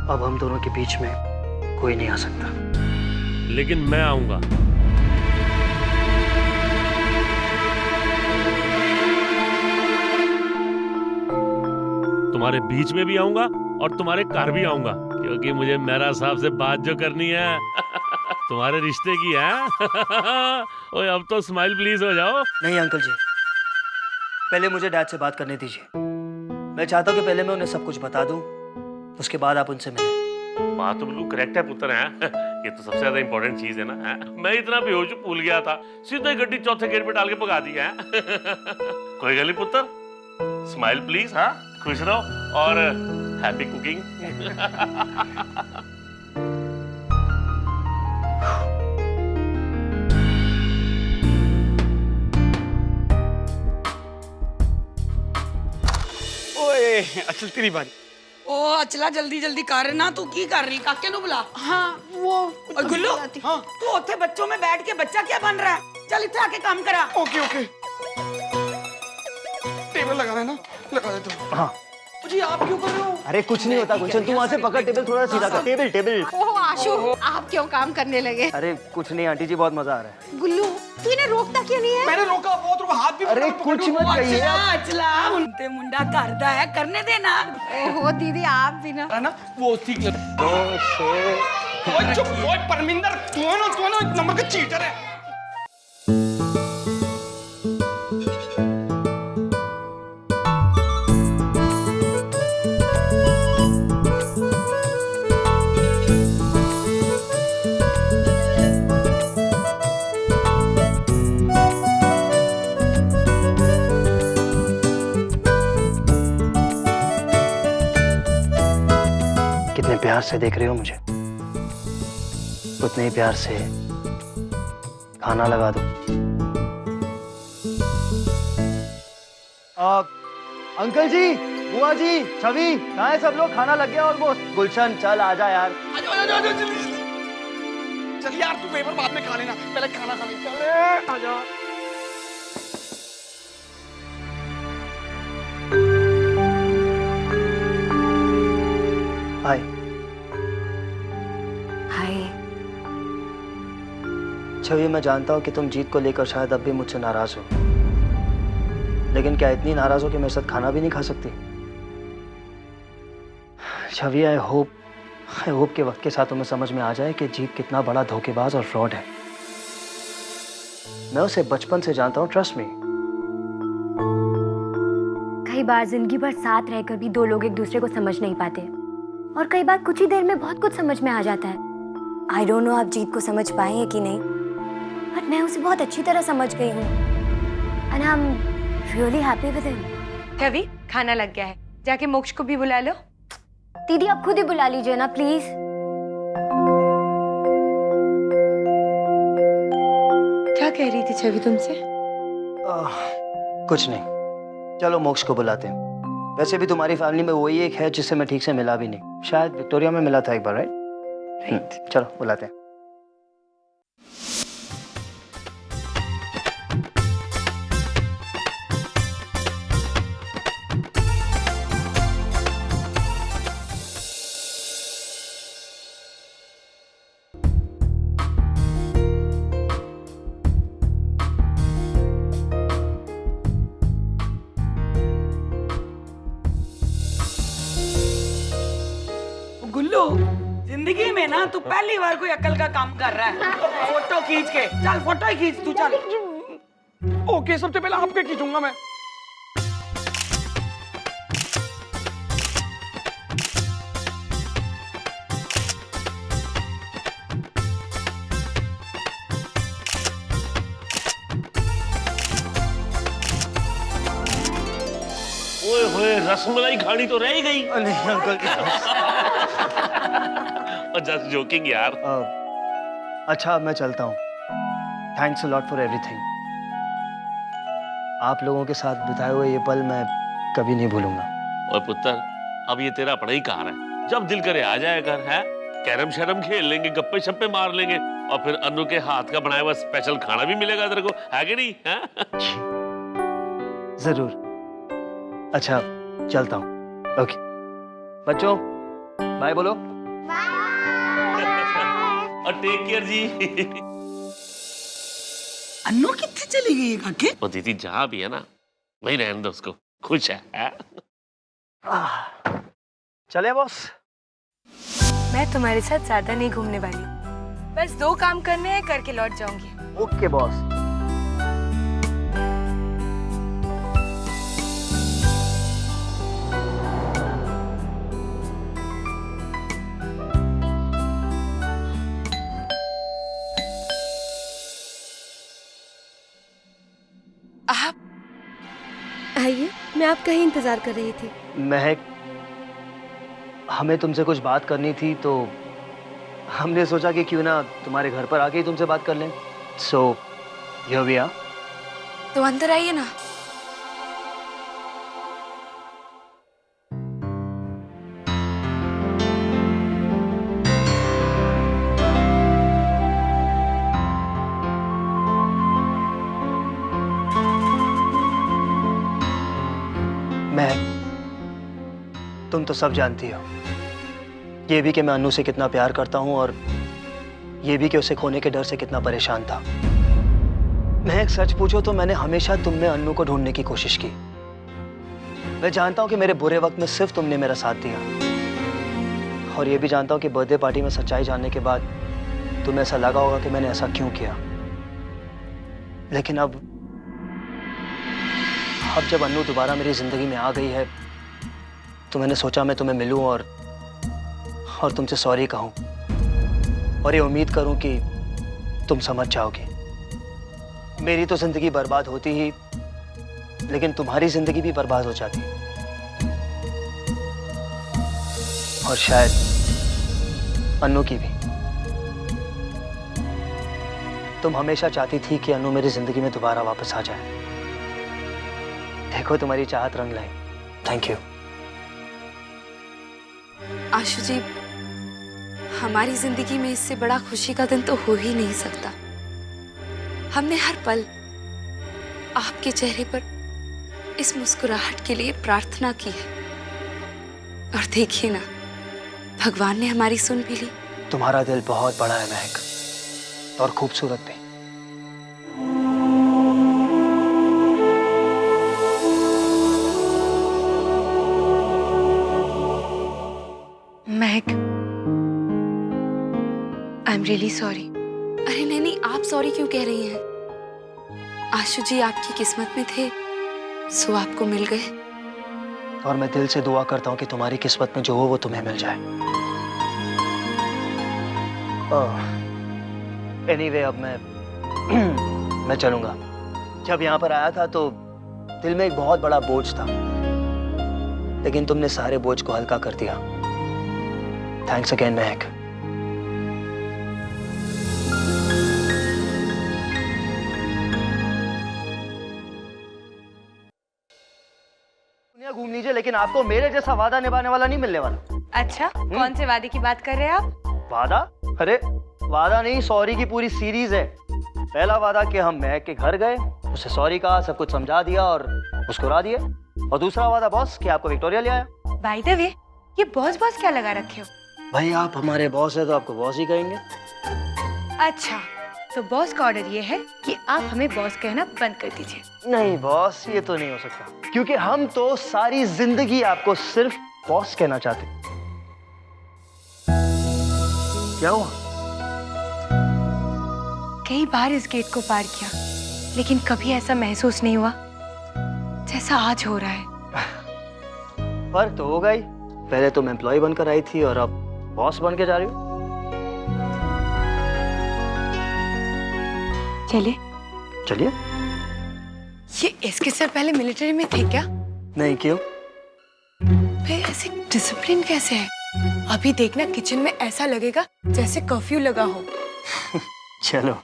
अब हम दोनों के बीच में कोई नहीं आ सकता। लेकिन मैं आऊंगा। तुम्हारे बीच में भी आऊंगा और तुम्हारे घर भी आऊंगा, क्योंकि मुझे मेरा साहब से बात जो करनी है तुम्हारे रिश्ते की है। ओए अब तो स्माइल प्लीज हो जाओ। नहीं अंकल जी, पहले मुझे डैड से बात करने दीजिए। मैं चाहता हूँ कि पहले मैं उन्हें सब कुछ बता दूं, उसके बाद आप उनसे मिलें। बात तो बिल्कुल करेक्ट है पुत्र है। ये तो सबसे ज्यादा इंपॉर्टेंट चीज है ना है? मैं इतना बेहोश भूल गया था, सीधा ही गड्डी चौथे गेट पे डाल के भगा दी है। कोई गल नहीं पुत्र, स्माइल प्लीज। हाँ, खुश रहो और हैप्पी कुकिंग। ओए अचल तेरी बारी। ओ अचला जल्दी जल्दी कर ना, तू की कर रही? काके नु बुला। हाँ वो और गुल्लू, हाँ तू ओथे बच्चों में बैठ के बच्चा क्या बन रहा है? चल इथे आके काम करा। ओके ओके, टेबल लगाना है ना, लगा दे तू। हाँ। जी आप क्यों कर रहे हो? अरे कुछ नहीं होता गुलशन, तू वहाँ से पकड़, टेबल थोड़ा सीधा कर। Table table. ओह आशु, आप क्यों काम करने लगे? अरे कुछ नहीं आंटी जी, बहुत मजा आ रहा है। गुल्लू तू इन्हें रोकता क्यों नहीं है? मैंने रोका बहुत, रोका, हाथ भी अरे पकड़- कुछ पकड़- मत कहिए। अचला उनते मुंडा करदा है, करने देना। ओहो दीदी आप भी ना। है ना, वो ठीक लग। ओए चुप, ओए परमिंदर, तू है ना एक नंबर का चीटर है। कितने प्यार से देख रहे हो मुझे, उतने ही प्यार से खाना लगा दो। अंकल जी, बुआ जी, छवि, कहाँ है सब लोग? खाना लग गया ऑलमोस्ट। गुलशन चल आजा यार। आजा जल्दी। चल यार तू पेपर बाद में खा लेना, पहले खाना खा ले। चल आजा। हाय। हाय। छवि, मैं जानता हूँ कि तुम जीत को लेकर शायद अब भी मुझसे नाराज हो, लेकिन क्या इतनी नाराज हो कि मेरे साथ खाना भी नहीं खा सकती? छवि, आई होप के वक्त के साथ तुम्हें समझ में आ जाए कि जीत कितना बड़ा धोखेबाज और फ्रॉड है। मैं उसे बचपन से जानता हूँ, ट्रस्ट मी। कई बार जिंदगी भर साथ रहकर भी दो लोग एक दूसरे को समझ नहीं पाते, और कई बार कुछ ही देर में बहुत कुछ समझ में आ जाता है। आई डोंट नो आप जीत को समझ पाए हैं कि नहीं, बट मैं उसे बहुत अच्छी तरह समझ गई हूँ, and I am really happy with him. Chhavi खाना लग गया है, जाके मोक्ष को भी बुला लो। दीदी आप खुद ही बुला लीजिए ना प्लीज। क्या कह रही थी छवि तुमसे? कुछ नहीं, चलो मोक्ष को बुलाते हैं। वैसे भी तुम्हारी फैमिली में वही एक है जिससे मैं ठीक से मिला भी नहीं, शायद विक्टोरिया में मिला था एक बार, राइट? चलो बुलाते हैं। गुल्लू, जिंदगी में ना तू पहली बार कोई अकल का काम कर रहा है। फोटो खींच के चल, फोटो ही खींच तू, चल। ओके, सबसे पहले आपके खींचूंगा मैं। ओए होए, रसमलाई खानी तो रह ही गई। नहीं अंकल। जस्ट जोकिंग यार। अच्छा मैं चलता हूँ, thanks a lot for everything. आप लोगों के साथ बिताए हुए ये पल मैं कभी नहीं भूलूंगा। और पुत्र, अब ये तेरा पढ़ाई कहाँ है? जब दिल करे आ जाया कर, है? कैरम शरम खेल लेंगे, गप्पे शप्पे मार लेंगे, और फिर अनु के हाथ का बनाया हुआ स्पेशल खाना भी मिलेगा तेरे को, है कि नहीं? है? जरूर। अच्छा चलता हूँ। ओके बच्चों, बाय बोलो। और टेक केयर जी। अन्नू कितने चली गई है काके? वो दीदी जहाँ भी है ना वही रहने दो उसको, खुश है। चले बॉस। मैं तुम्हारे साथ ज्यादा नहीं घूमने वाली हूँ, बस 2 काम करने हैं, करके लौट जाऊंगी। Okay boss. आप आइए, मैं आपका ही इंतजार कर रही थी। महक, हमें तुमसे कुछ बात करनी थी तो हमने सोचा कि क्यों ना तुम्हारे घर पर आके ही तुमसे बात कर लें। So here we are. तो अंदर आइए ना। महक, तुम तो सब जानती हो, ये भी कि मैं अन्नू से कितना प्यार करता हूँ और ये भी कि उसे खोने के डर से कितना परेशान था। महक, सच पूछो तो मैंने हमेशा तुम में अन्नू को ढूंढने की कोशिश की। मैं जानता हूँ कि मेरे बुरे वक्त में सिर्फ तुमने मेरा साथ दिया, और ये भी जानता हूँ कि बर्थडे पार्टी में सच्चाई जानने के बाद तुम्हें ऐसा लगा होगा कि मैंने ऐसा क्यों किया। लेकिन अब जब अन्नू दोबारा मेरी जिंदगी में आ गई है तो मैंने सोचा मैं तुम्हें मिलूं और तुमसे सॉरी कहूं, और ये उम्मीद करूं कि तुम समझ जाओगे। मेरी तो जिंदगी बर्बाद होती ही, लेकिन तुम्हारी जिंदगी भी बर्बाद हो जाती, और शायद अन्नू की भी। तुम हमेशा चाहती थी कि अन्नू मेरी जिंदगी में दोबारा वापस आ जाए। देखो, तुम्हारी चाहत रंग लाई। Thank you. आशु जी, हमारी जिंदगी में इससे बड़ा खुशी का दिन तो हो ही नहीं सकता। हमने हर पल आपके चेहरे पर इस मुस्कुराहट के लिए प्रार्थना की है, और देखिए ना, भगवान ने हमारी सुन भी ली। तुम्हारा दिल बहुत बड़ा है महक, और खूबसूरत भी। महक, आई एम रियली सॉरी। अरे नहीं, आप सॉरी क्यों कह रही हैं? आशु जी आपकी किस्मत में थे, सो आपको मिल गए। और मैं दिल से दुआ करता हूँ कि तुम्हारी किस्मत में जो हो वो तुम्हें मिल जाए। एनीवे, अब मैं चलूंगा। जब यहाँ पर आया था तो दिल में एक बहुत बड़ा बोझ था, लेकिन तुमने सारे बोझ को हल्का कर दिया। थैंक्स अगेन महक। दुनिया घूम लीजिए, लेकिन आपको मेरे जैसा वादा निभाने वाला नहीं मिलने वाला। अच्छा, कौन से वादे की बात कर रहे हैं आप? वादा? अरे वादा नहीं, सॉरी की पूरी सीरीज है। पहला वादा कि हम महक के घर गए, उसे सॉरी कहा, सब कुछ समझा दिया और मुस्कुरा दिए। और दूसरा वादा बॉस कि आपको विक्टोरिया ले आया। बाय द वे, ये बॉस बॉस क्या लगा रखे हो? भाई, आप हमारे बॉस है तो आपको बॉस ही कहेंगे। अच्छा, तो बॉस का ऑर्डर ये है कि आप हमें बॉस कहना बंद कर दीजिए। नहीं बॉस, ये तो नहीं हो सकता, क्योंकि हम तो सारी जिंदगी आपको सिर्फ बॉस कहना चाहते। क्या हुआ? कई बार इस गेट को पार किया, लेकिन कभी ऐसा महसूस नहीं हुआ जैसा आज हो रहा है। फर्क तो होगा ही। पहले तुम एम्प्लॉय बनकर आई थी और अब बॉस बन के जा रही हो। चलिए। ये इसके सर पहले मिलिट्री में थे क्या? नहीं, क्यों? फिर ऐसे डिसिप्लिन कैसे है? अभी देखना, किचन में ऐसा लगेगा जैसे कर्फ्यू लगा हो। चलो।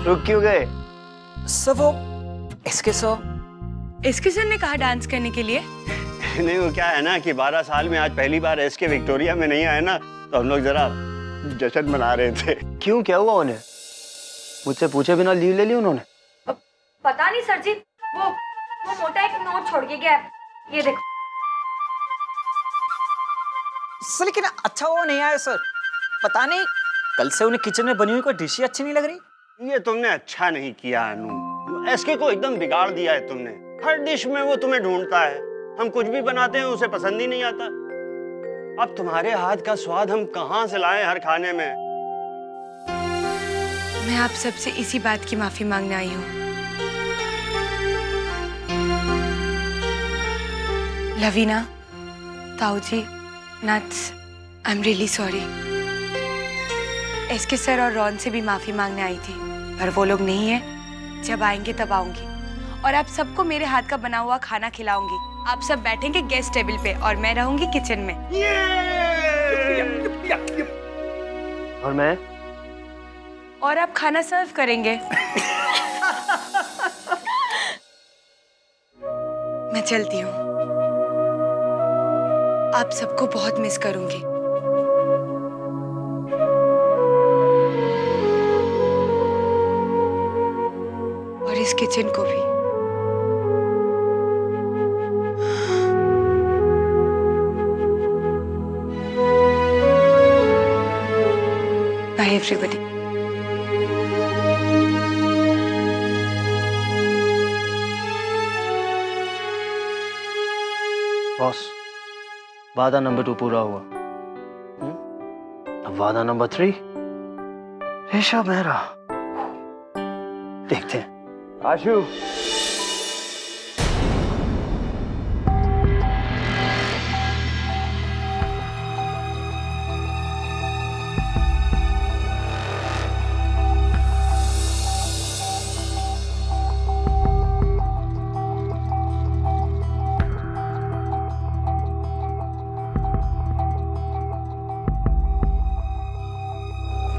रुक क्यों गए? सर वो इसके सर इसके सर ने कहा डांस करने के लिए? नहीं, वो क्या है ना कि 12 साल में आज पहली बार एसके विक्टोरिया में नहीं आए ना, तो हम लोग जरा जश्न मना रहे थे। क्यों, क्या हुआ उन्हें? मुझसे पूछे बिना लीव ले ली उन्होंने? पता नहीं सर जी, वो मोटा एक नोट छोड़ के गया है। ये देखो। सर लेकिन अच्छा वो नहीं आया सर, पता नहीं कल से उन्हें किचन में बनी हुई कोई डिश ही अच्छी नहीं लग रही। ये तुमने अच्छा नहीं किया अनु, एसके को एकदम बिगाड़ दिया है तुमने। हर डिश में वो तुम्हें ढूंढता है, हम कुछ भी बनाते हैं उसे पसंद ही नहीं आता। अब तुम्हारे हाथ का स्वाद हम कहाँ से लाएं हर खाने में? मैं आप सबसे इसी बात की माफी मांगने आई हूँ। लवीना, ताऊजी, nuts, I am really sorry. SK sir और रॉन से भी माफी मांगने आई थी, पर वो लोग नहीं है। जब आएंगे तब आऊंगी और आप सबको मेरे हाथ का बना हुआ खाना खिलाऊंगी। आप सब बैठेंगे गेस्ट टेबल पे और मैं रहूंगी किचन में। और मैं? और आप खाना सर्व करेंगे। मैं चलती हूँ, आप सबको बहुत मिस करूंगी। और इस किचन को भी। Bye everybody. बॉस, वादा नंबर 2 पूरा हुआ। अब वादा नंबर 3, रेशा मेहरा। देखते हैं। आशु,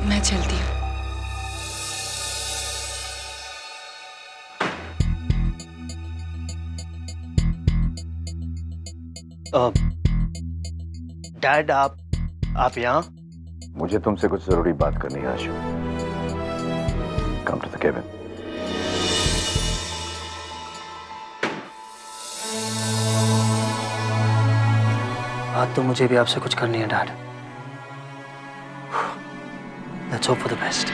मैं चलती हूँ। डैड, आप यहाँ? मुझे तुमसे कुछ जरूरी बात करनी है Ashu. Come to the cabin. बात तो मुझे भी आपसे कुछ करनी है dad. Let's hope for the best.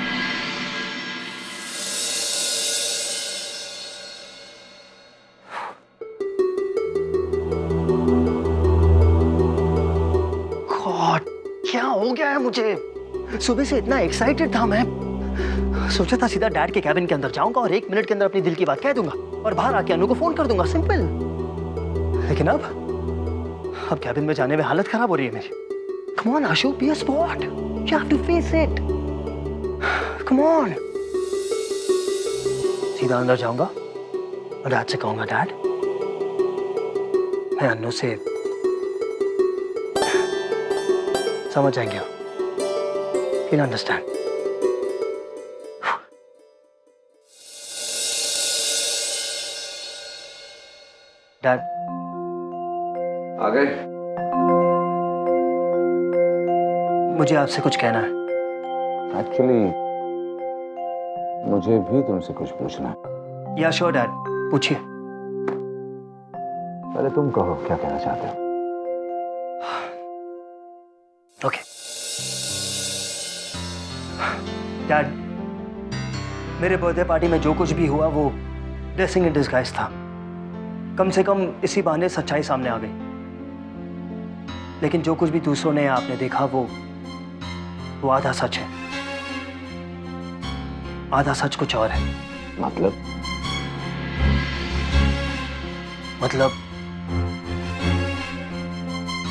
God, क्या हो गया है मुझे? सुबह से इतना एक्साइटेड था मैं, सोचा था सीधा डैड के कैबिन के अंदर जाऊंगा और 1 मिनट के अंदर अपनी दिल की बात कह दूंगा और बाहर आके अनु को फोन कर दूंगा, सिंपल। लेकिन अब कैबिन में जाने में हालत खराब हो रही है मेरी। Come on, Ashu, be a sport. You have to face it. Come on. सीधा अंदर जाऊंगा और डैड से कहूंगा, डैड मैं अन्नू से समझ जाएंगे आप। He'll understand. डैड आ गए? मुझे आपसे कुछ कहना है। एक्चुअली मुझे भी तुमसे कुछ पूछना है। या श्योर डैड, पूछिए। पहले तुम कहो क्या कहना चाहते हो। ओके डैड, मेरे बर्थडे पार्टी में जो कुछ भी हुआ वो ब्लेसिंग इन डिस्गाइज था। कम से कम इसी बहाने सच्चाई सामने आ गई। लेकिन जो कुछ भी दूसरों ने आपने देखा वो आधा सच है, आधा सच कुछ और है। मतलब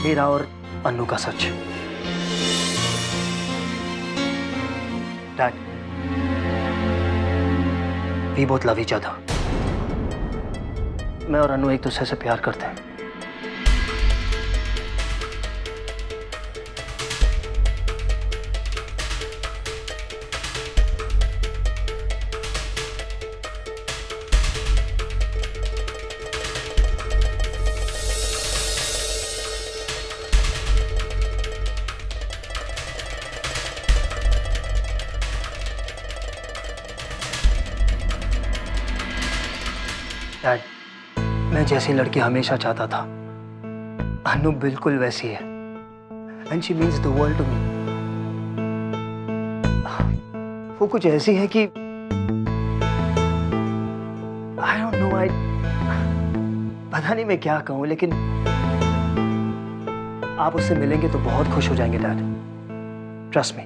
मेरा और अन्नू का सच। Dad, we both love each other. मैं और अन्नू एक दूसरे से प्यार करते हैं। डैड, मैं जैसी लड़की हमेशा चाहता था, अनु बिल्कुल वैसी है। And she means the world to me. वो कुछ ऐसी है कि आई डोंट नो, पता नहीं मैं क्या कहूं, लेकिन आप उससे मिलेंगे तो बहुत खुश हो जाएंगे dad. Trust me.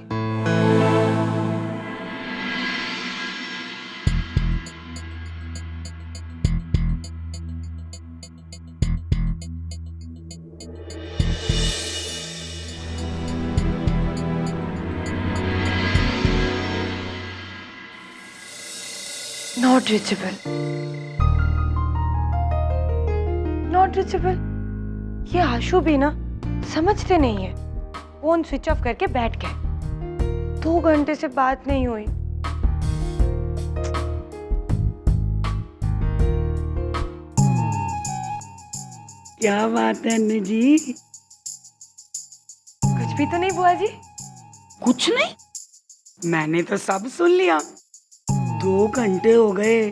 Not reachable. Not reachable. ये आशु भी ना समझते नहीं है। फोन स्विच ऑफ करके बैठ गए। 2 घंटे से बात नहीं हुई। क्या बात है अन्नू जी? कुछ भी तो नहीं बुआ जी। कुछ नहीं, मैंने तो सब सुन लिया। 2 घंटे हो गए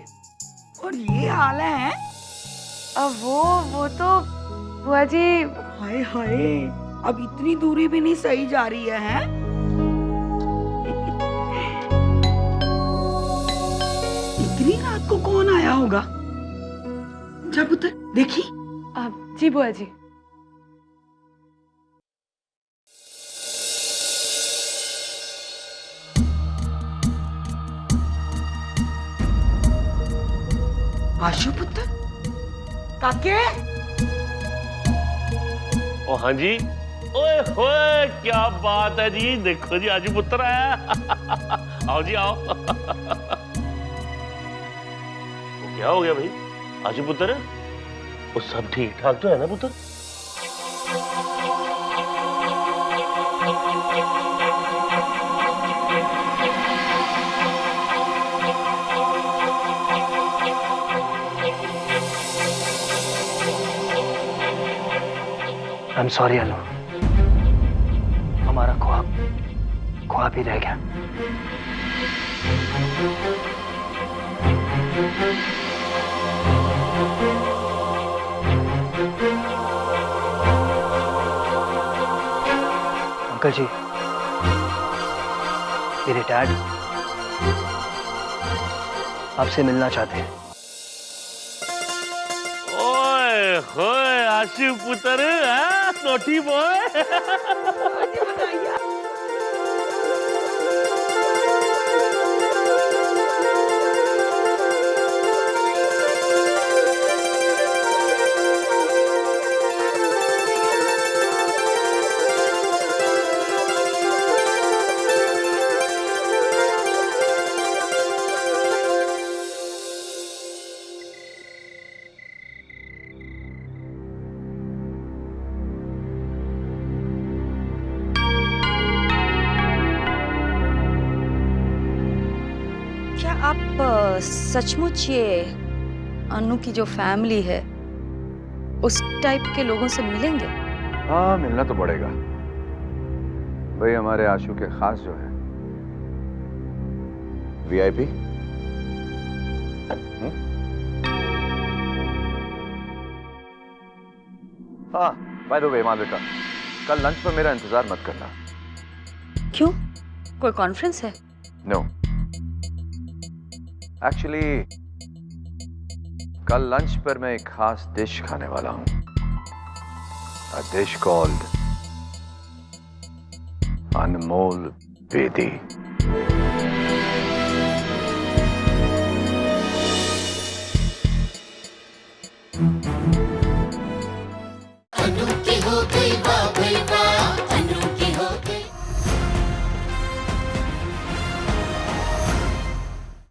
और ये हाल है। अब वो तो बुआ जी। हाय हाय, अब इतनी दूरी भी नहीं सही जा रही है, हैं? इतनी रात को कौन आया होगा? जा पुत्र देखी। अब जी बुआ जी। आशु पुत्र, काके। ओ हाँ जी। ओए होए, क्या बात है जी। देखो जी, आजू पुत्र आया। आओ जी आओ। वो क्या हो गया भाई? आजू पुत्र, वो सब ठीक ठाक तो है ना पुत्र? आई एम सॉरी अनु, हमारा ख्वाब ही रह गया। अंकल जी, मेरे डैड आपसे मिलना चाहते हैं। ओए होए आशु पुत्र, नोटी बॉय। क्या आप सचमुच ये अनु की जो फैमिली है उस टाइप के लोगों से मिलेंगे? हाँ, मिलना तो पड़ेगा भाई। हमारे आशु के खास जो है वीआईपी। हाँ, बाय द वे मालविका, कल लंच पर मेरा इंतजार मत करना। क्यों, कोई कॉन्फ्रेंस है? नो, एक्चुअली कल लंच पर मैं एक खास डिश खाने वाला हूं। A dish called Anmol Bedi.